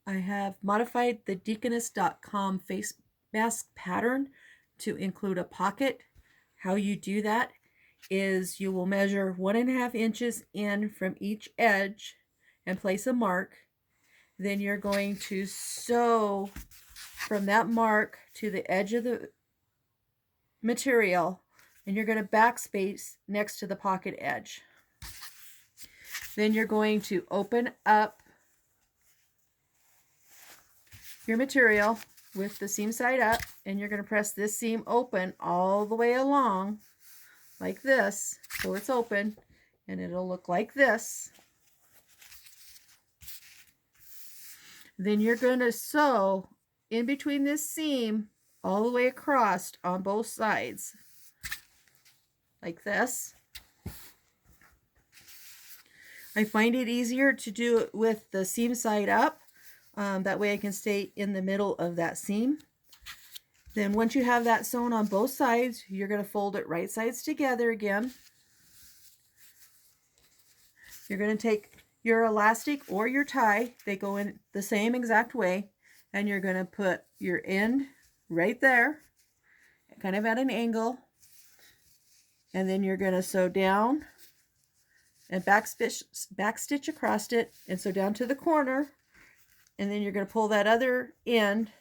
I have modified the Deaconess.com face mask pattern to include a pocket. How you do that is you will measure 1.5 inches in from each edge and place a mark. Then you're going to sew from that mark to the edge of the material, and you're going to backspace next to the pocket edge. Then you're going to open up your material with the seam side up, and you're going to press this seam open all the way along like this, so it's open, and it'll look like this. Then you're going to sew in between this seam all the way across on both sides like this. I find it easier to do it with the seam side up. That way I can stay in the middle of that seam. Then once you have that sewn on both sides, you're going to fold it right sides together again. You're going to take your elastic or your tie, they go in the same exact way, and you're going to put your end right there, kind of at an angle, and then you're going to sew down and back stitch across it and sew down to the corner, and then you're going to pull that other end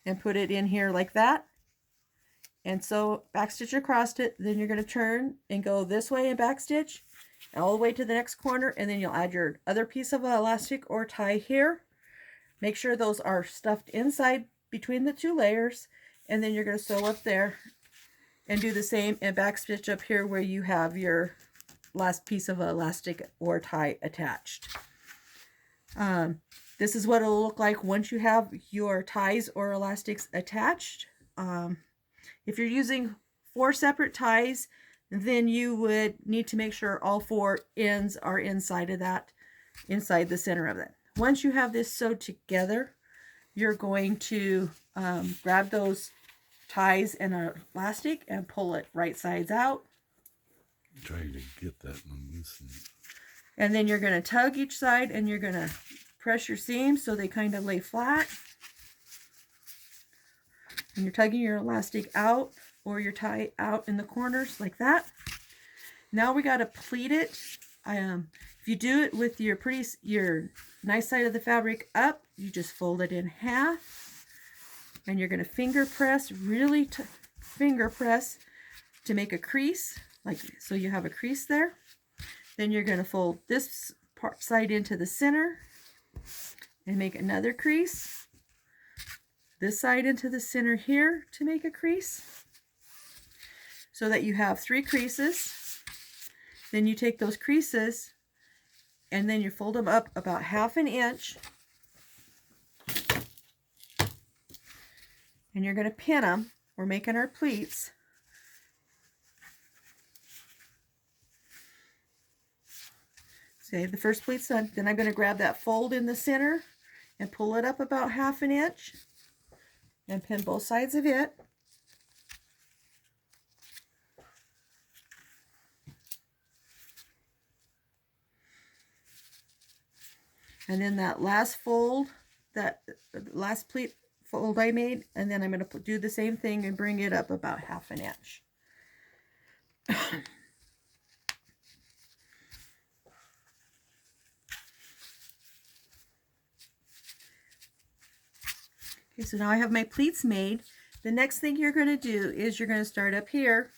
and put it in here like that, and sew back stitch across it. Then you're going to turn and go this way and back stitch all the way to the next corner, and then you'll add your other piece of elastic or tie here. Make sure those are stuffed inside between the two layers, and then you're going to sew up there and do the same and back stitch up here where you have your last piece of elastic or tie attached. This is what it'll look like once you have your ties or elastics attached. If you're using 4 separate ties, then you would need to make sure all 4 ends are inside of that, inside the center of it. Once you have this sewed together, you're going to grab those ties and elastic and pull it right sides out. I'm trying to get that one loosened. And then you're going to tug each side, and you're going to press your seams so they kind of lay flat. And you're tugging your elastic out or your tie out in the corners like that. Now we got to pleat it. If you do it with your nice side of the fabric up, you just fold it in half, and you're going to finger press, really finger press to make a crease, like so you have a crease there. Then you're going to fold this side into the center and make another crease. This side into the center here to make a crease, so that you have 3 creases. Then you take those creases and then you fold them up about 1/2 inch, and you're going to pin them. We're making our pleats. Okay, the first pleat's done. Then I'm going to grab that fold in the center and pull it up about 1/2 inch and pin both sides of it. And then that last fold, that last pleat fold I made, and then I'm going to do the same thing and bring it up about 1/2 inch. Okay, so now I have my pleats made. The next thing you're going to do is you're going to start up here.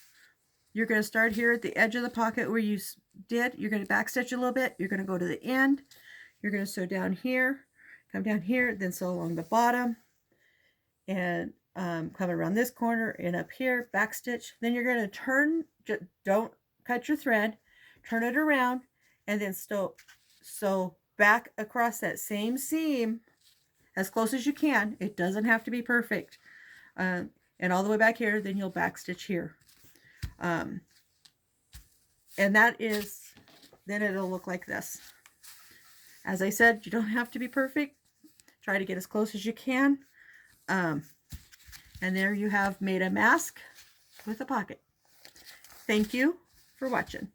You're going to start here at the edge of the pocket where you did. You're going to back stitch a little bit. You're going to go to the end. You're going to sew down here, come down here, then sew along the bottom, and come around this corner and up here, back stitch. Then you're going to turn, don't cut your thread, turn it around, and then sew back across that same seam as close as you can. It doesn't have to be perfect. And all the way back here, then you'll back stitch here. And that is, then it'll look like this. As I said, you don't have to be perfect. Try to get as close as you can. And there you have made a mask with a pocket. Thank you for watching.